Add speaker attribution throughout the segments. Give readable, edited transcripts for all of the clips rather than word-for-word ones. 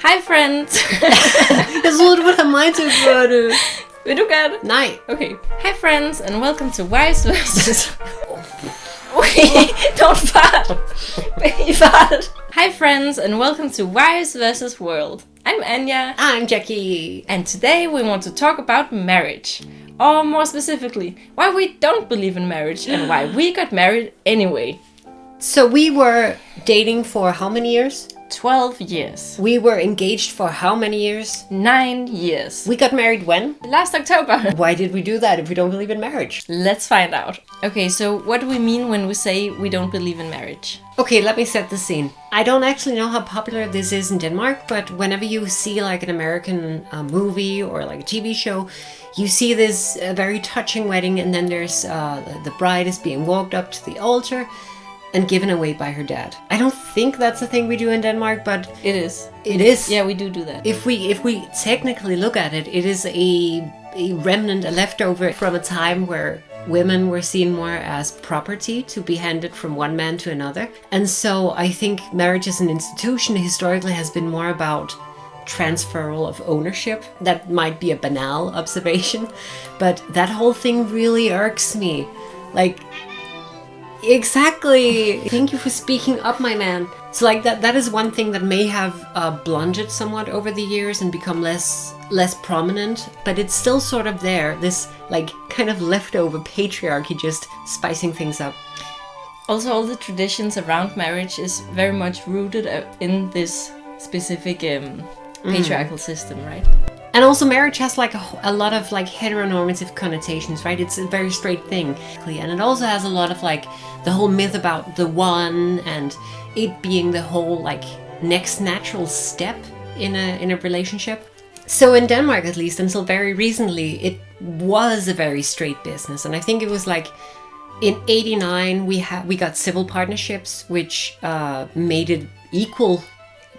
Speaker 1: Hej friends!
Speaker 2: Jeg troede, du ville have mig til at gøre det.
Speaker 1: Vil du gøre det?
Speaker 2: Nej.
Speaker 1: Okay. Hi friends and welcome to Wives vs. Okay, don't fart. You farted. Hi friends and welcome to Wives vs. World. I'm Anya.
Speaker 2: I'm Jackie.
Speaker 1: And today we want to talk about marriage. Or more specifically, why we don't believe in marriage and why we got married anyway.
Speaker 2: So we were dating for how many years?
Speaker 1: 12 years.
Speaker 2: We were engaged for how many years?
Speaker 1: 9 years.
Speaker 2: We got married when?
Speaker 1: Last October.
Speaker 2: Why did we do that if we don't believe in marriage?
Speaker 1: Let's find out. Okay, so what do we mean when we say we don't believe in marriage?
Speaker 2: Okay, let me set the scene. I don't actually know how popular this is in Denmark, but whenever you see like an American movie or like a TV show, you see this very touching wedding, and then there's the bride is being walked up to the altar and given away by her dad. I don't think that's a thing we do in Denmark, but
Speaker 1: It is.
Speaker 2: it is.
Speaker 1: Yeah, we do that.
Speaker 2: If we technically look at it, it is a remnant, a leftover from a time where women were seen more as property to be handed from one man to another. And so I think marriage as an institution historically has been more about transferal of ownership. That might be a banal observation, but that whole thing really irks me. Like, exactly. Thank you for speaking up, my man. So like that is one thing that may have blunted somewhat over the years and become less prominent, but it's still sort of there, this like kind of leftover patriarchy just spicing things up.
Speaker 1: Also, all the traditions around marriage is very much rooted in this specific patriarchal system, right?
Speaker 2: And also marriage has like a lot of like heteronormative connotations, right? It's a very straight thing. And it also has a lot of like the whole myth about the one and it being the whole like next natural step in a relationship. So in Denmark, at least until very recently, it was a very straight business. And I think it was like in '89 we got civil partnerships, which made it equal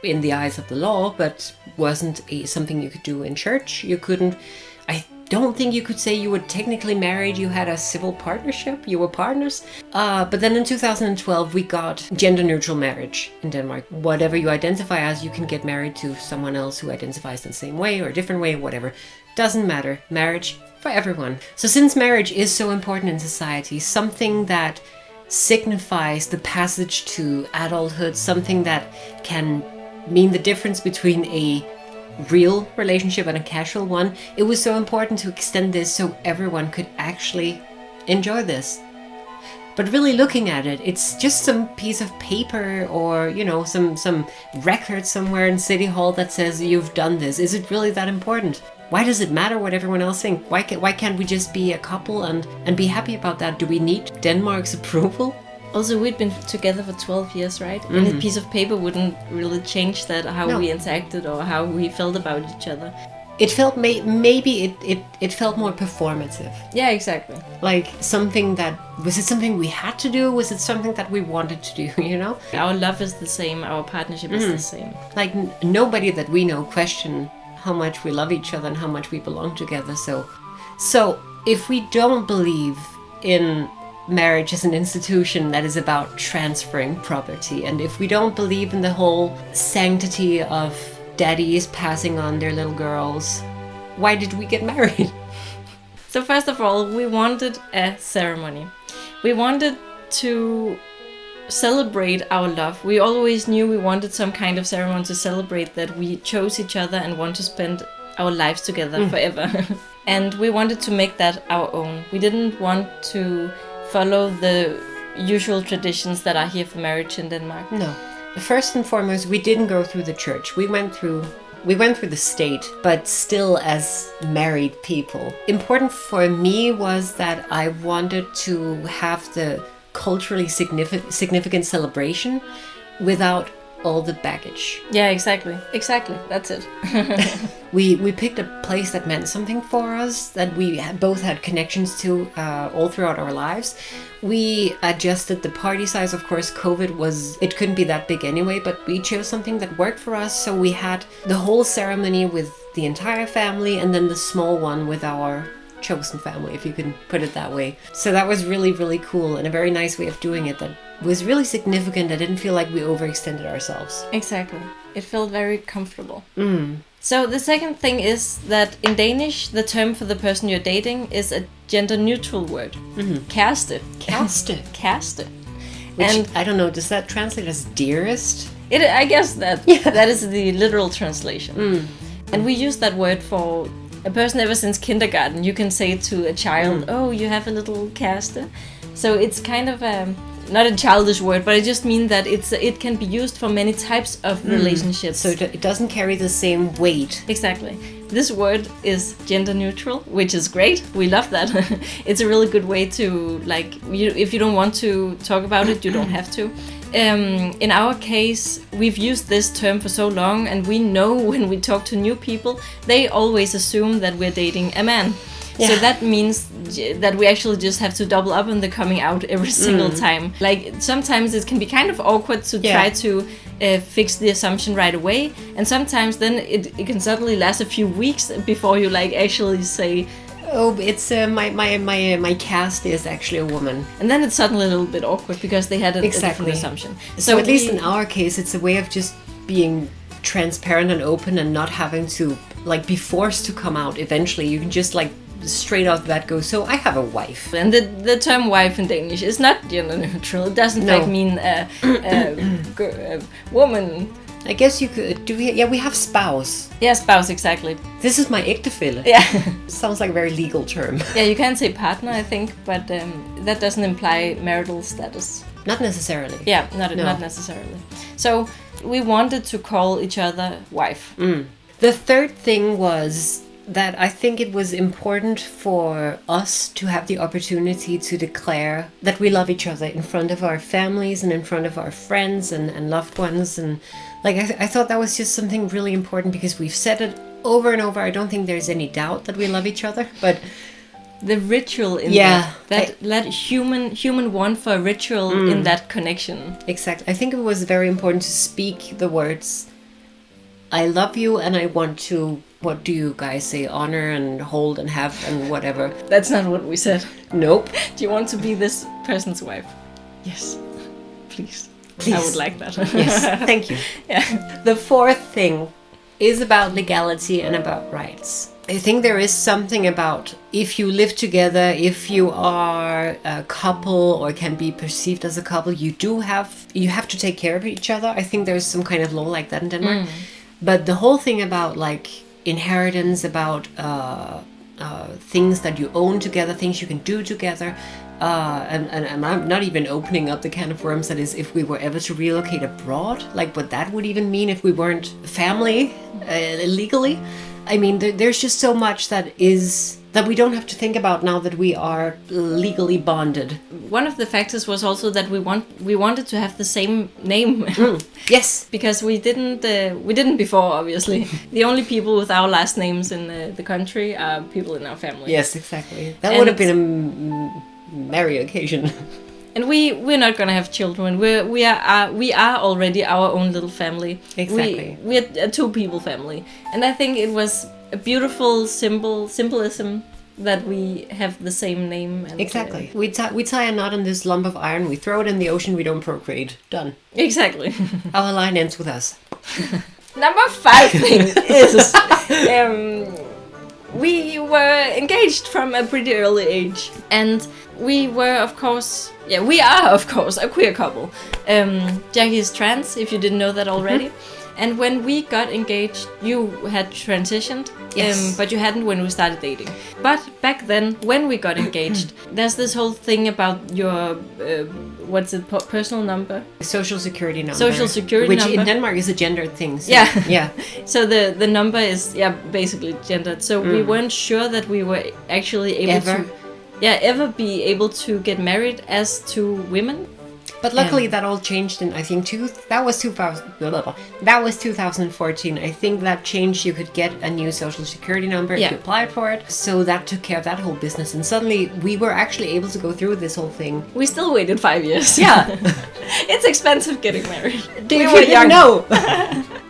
Speaker 2: in the eyes of the law, but wasn't something you could do in church. You couldn't, I don't think you could say you were technically married. You had a civil partnership, you were partners. But then in 2012 we got gender neutral marriage in Denmark. Whatever you identify as, you can get married to someone else who identifies the same way or a different way, whatever. Doesn't matter. Marriage for everyone. So since marriage is so important in society, something that signifies the passage to adulthood, something that can mean the difference between a real relationship and a casual one, it was so important to extend this so everyone could actually enjoy this. But really looking at it, it's just some piece of paper or, you know, some record somewhere in City Hall that says you've done this. Is it really that important? Why does it matter what everyone else thinks? Why can't we just be a couple and be happy about that? Do we need Denmark's approval?
Speaker 1: Also, we'd been together for 12 years, right? Mm-hmm. And a piece of paper wouldn't really change that, how we interacted or how we felt about each other.
Speaker 2: It felt maybe it felt more performative.
Speaker 1: Yeah, exactly.
Speaker 2: Like something that, was it something we had to do? Was it something that we wanted to do, you know?
Speaker 1: Our love is the same, our partnership is the same.
Speaker 2: Like nobody that we know question how much we love each other and how much we belong together. So if we don't believe in marriage as an institution that is about transferring property, and if we don't believe in the whole sanctity of daddies passing on their little girls, why did we get married?
Speaker 1: So first of all, we wanted a ceremony. We wanted to celebrate our love. We always knew we wanted some kind of ceremony to celebrate that we chose each other and want to spend our lives together forever. And we wanted to make that our own. We didn't want to follow the usual traditions that are here for marriage in Denmark.
Speaker 2: No. First and foremost, we didn't go through the church. We went through the state, but still as married people. Important for me was that I wanted to have the culturally significant celebration without all the baggage.
Speaker 1: Yeah, exactly. That's it.
Speaker 2: We picked a place that meant something for us, that we both had connections to all throughout our lives. We adjusted the party size. Of course, it couldn't be that big anyway, but we chose something that worked for us. So we had the whole ceremony with the entire family and then the small one with our chosen family, if you can put it that way. So that was really, really cool and a very nice way of doing it that was really significant. I didn't feel like we overextended ourselves.
Speaker 1: Exactly. It felt very comfortable. So the second thing is that in Danish, the term for the person you're dating is a gender-neutral word. Kæreste.
Speaker 2: Kæreste.
Speaker 1: Kæreste.
Speaker 2: Which,
Speaker 1: And
Speaker 2: I don't know, does that translate as dearest?
Speaker 1: I guess that that is the literal translation. And we use that word for a person ever since kindergarten. You can say to a child, oh, you have a little kæreste. So it's kind of not a childish word, but I just mean that it can be used for many types of relationships.
Speaker 2: So it doesn't carry the same weight.
Speaker 1: Exactly. This word is gender neutral, which is great. We love that. It's a really good way to, like, if you don't want to talk about it, you don't have to. In our case, we've used this term for so long, and we know when we talk to new people, they always assume that we're dating a man. Yeah. So that means that we actually just have to double up on the coming out every single time. Like, sometimes it can be kind of awkward to try to fix the assumption right away, and sometimes then it can suddenly last a few weeks before you like actually say,
Speaker 2: oh, it's my cast is actually a woman.
Speaker 1: And then it's suddenly a little bit awkward because they had a different assumption.
Speaker 2: So at least in our case, it's a way of just being transparent and open and not having to like be forced to come out eventually. You can just like straight off that go, so I have a wife.
Speaker 1: And the term wife in Danish is not gender neutral. It doesn't in fact mean a woman.
Speaker 2: I guess you could we have spouse.
Speaker 1: Yeah, spouse, exactly.
Speaker 2: This is my ægtefælle.
Speaker 1: Yeah.
Speaker 2: Sounds like a very legal term.
Speaker 1: Yeah, you can say partner, I think, but that doesn't imply marital status.
Speaker 2: Not necessarily.
Speaker 1: Yeah, not necessarily. So we wanted to call each other wife.
Speaker 2: The third thing was that I think it was important for us to have the opportunity to declare that we love each other in front of our families and in front of our friends and loved ones. And like I thought that was just something really important because we've said it over and over. I don't think there's any doubt that we love each other, but
Speaker 1: the ritual in that human want for a ritual in that connection.
Speaker 2: Exactly. I think it was very important to speak the words, I love you and I want to, what do you guys say, honor and hold and have and whatever.
Speaker 1: That's not what we said.
Speaker 2: Nope.
Speaker 1: Do you want to be this person's wife? Yes. Please. I would like that.
Speaker 2: Yes, thank you.
Speaker 1: Yeah.
Speaker 2: The fourth thing is about legality and about rights. I think there is something about if you live together, if you are a couple or can be perceived as a couple, you have to take care of each other. I think there's some kind of law like that in Denmark. But the whole thing about like inheritance, about things that you own together, things you can do together, and I'm not even opening up the can of worms that is if we were ever to relocate abroad, like what that would even mean if we weren't family legally. I mean, there's just so much that we don't have to think about now that we are legally bonded.
Speaker 1: One of the factors was also that we wanted to have the same name.
Speaker 2: Yes,
Speaker 1: because we didn't before, obviously. The only people with our last names in the country are people in our family.
Speaker 2: Yes, exactly. That would have been a merry occasion.
Speaker 1: And we're not gonna have children. We are already our own little family.
Speaker 2: Exactly.
Speaker 1: We're a 2-people family, and I think it was a beautiful symbolism that we have the same name. And
Speaker 2: exactly. We tie a knot on this lump of iron. We throw it in the ocean. We don't procreate. Done.
Speaker 1: Exactly.
Speaker 2: Our line ends with us.
Speaker 1: Number 5 thing is we were engaged from a pretty early age, and we are of course a queer couple. Jackie is trans, if you didn't know that already. And when we got engaged, you had transitioned,
Speaker 2: yes.
Speaker 1: But you hadn't when we started dating. But back then, when we got engaged, there's this whole thing about your personal number,
Speaker 2: social security number,
Speaker 1: which
Speaker 2: in Denmark is a gendered thing. So,
Speaker 1: yeah. So the number is basically gendered. So we weren't sure that we were actually able to ever be able to get married as 2 women.
Speaker 2: But luckily that all changed in, I think, that was 2014. I think that changed. You could get a new social security number if you applied for it. So that took care of that whole business. And suddenly we were actually able to go through this whole thing.
Speaker 1: We still waited 5 years.
Speaker 2: Yeah.
Speaker 1: It's expensive getting married.
Speaker 2: We were young. No.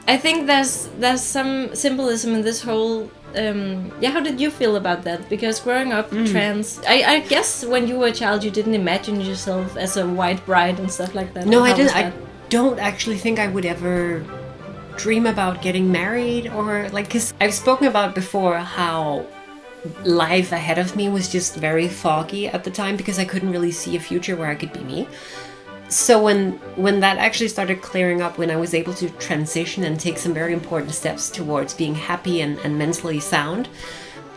Speaker 1: I think there's some symbolism in this whole how did you feel about that? Because growing up trans, I guess when you were a child, you didn't imagine yourself as a white bride and stuff like that.
Speaker 2: No,
Speaker 1: Or
Speaker 2: I
Speaker 1: how was
Speaker 2: didn't. I
Speaker 1: that?
Speaker 2: don't actually think I would ever dream about getting married, or like, because I've spoken about before how life ahead of me was just very foggy at the time because I couldn't really see a future where I could be me. So when that actually started clearing up, when I was able to transition and take some very important steps towards being happy and mentally sound,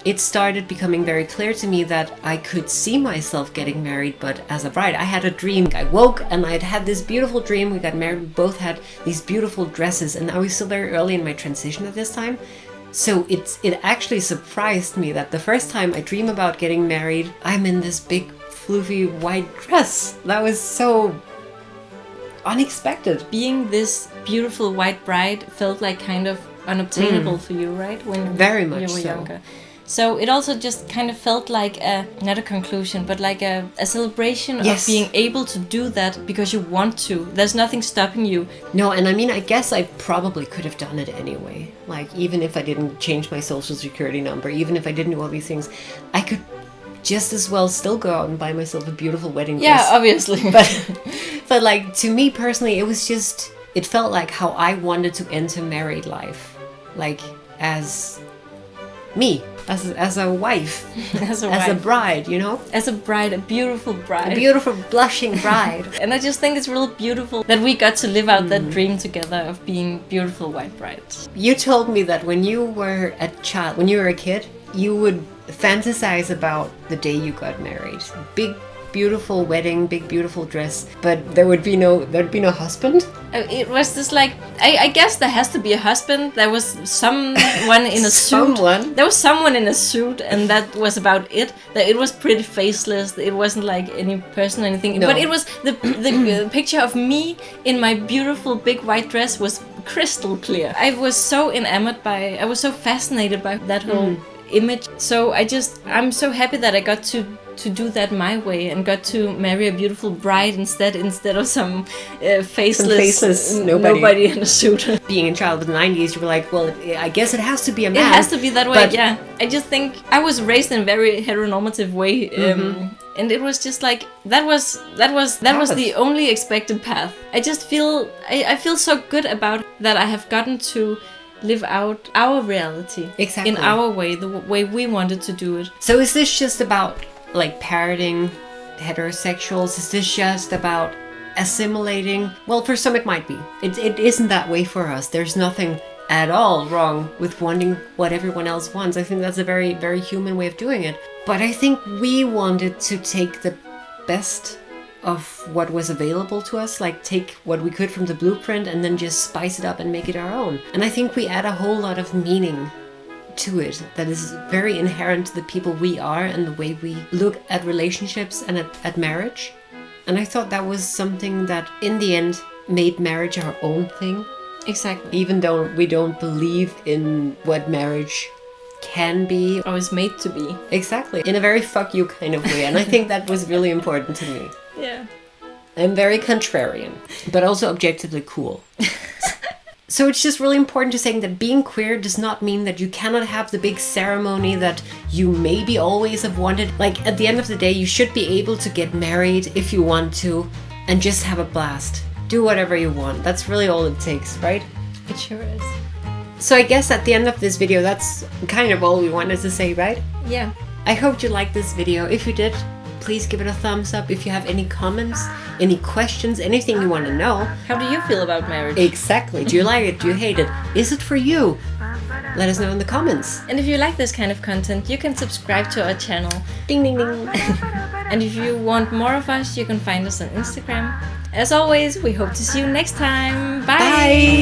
Speaker 2: it started becoming very clear to me that I could see myself getting married, but as a bride. I had a dream. I woke and I had this beautiful dream. We got married. We both had these beautiful dresses, and I was still very early in my transition at this time. So it actually surprised me that the first time I dream about getting married, I'm in this big floofy white dress. That was so unexpected.
Speaker 1: Being this beautiful white bride felt like kind of unobtainable for you, right? When
Speaker 2: Very much
Speaker 1: you were
Speaker 2: so.
Speaker 1: younger. So it also just kind of felt like not a conclusion, but like a celebration
Speaker 2: Yes.
Speaker 1: of being able to do that because you want to. There's nothing stopping you.
Speaker 2: No, and I mean, I guess I probably could have done it anyway. Like, even if I didn't change my social security number, even if I didn't do all these things, I could just as well still go out and buy myself a beautiful wedding dress.
Speaker 1: Yeah, obviously.
Speaker 2: But like, to me personally, it was just, it felt like how I wanted to enter married life. Like, as me, as a wife,
Speaker 1: as a
Speaker 2: as a
Speaker 1: wife.
Speaker 2: bride, you know?
Speaker 1: As a bride, a beautiful bride.
Speaker 2: A beautiful, blushing bride.
Speaker 1: And I just think it's really beautiful that we got to live out that dream together of being beautiful white brides.
Speaker 2: You told me that when you were a child, when you were a kid, you would fantasize about the day you got married. Big, beautiful wedding, big, beautiful dress, but there'd be no husband.
Speaker 1: It was just like, I guess there has to be a husband. There was someone in a suit.
Speaker 2: Someone?
Speaker 1: There was someone in a suit, and that was about it. It was pretty faceless. It wasn't like any person or anything.
Speaker 2: No.
Speaker 1: But it was the picture of me in my beautiful big white dress was crystal clear. I was so enamored I was so fascinated by that whole image. So I'm so happy that I got to do that my way and got to marry a beautiful bride instead of some faceless nobody in a suit.
Speaker 2: Being a child of the 90s, you were like, well, I guess it has to be a man.
Speaker 1: It has to be that way,
Speaker 2: but-
Speaker 1: yeah. I just think I was raised in a very heteronormative way, and it was just like that was the only expected path. I just feel I feel so good about that. I have gotten to live out our reality
Speaker 2: Exactly.
Speaker 1: in our way, the way we wanted to do it.
Speaker 2: So is this just about like parroting heterosexuals? Is this just about assimilating? Well, for some it might be. It isn't that way for us. There's nothing at all wrong with wanting what everyone else wants. I think that's a very, very human way of doing it. But I think we wanted to take the best of what was available to us, like take what we could from the blueprint and then just spice it up and make it our own. And I think we add a whole lot of meaning to it that is very inherent to the people we are and the way we look at relationships and at marriage. And I thought that was something that in the end made marriage our own thing.
Speaker 1: Exactly.
Speaker 2: Even though we don't believe in what marriage can be.
Speaker 1: Or is made to be.
Speaker 2: Exactly. In a very fuck you kind of way. And I think that was really important to me.
Speaker 1: Yeah.
Speaker 2: I'm very contrarian, but also objectively cool. So it's just really important to say that being queer does not mean that you cannot have the big ceremony that you maybe always have wanted. Like, at the end of the day, you should be able to get married if you want to and just have a blast. Do whatever you want. That's really all it takes, right?
Speaker 1: It sure is.
Speaker 2: So I guess at the end of this video, that's kind of all we wanted to say, right?
Speaker 1: Yeah.
Speaker 2: I hope you liked this video. If you did, please give it a thumbs up. If you have any comments, any questions, anything you want to know.
Speaker 1: How do you feel about marriage?
Speaker 2: Exactly. Do you like it? Do you hate it? Is it for you? Let us know in the comments.
Speaker 1: And if you like this kind of content, you can subscribe to our channel.
Speaker 2: Ding, ding, ding.
Speaker 1: And if you want more of us, you can find us on Instagram. As always, we hope to see you next time. Bye!
Speaker 2: Bye.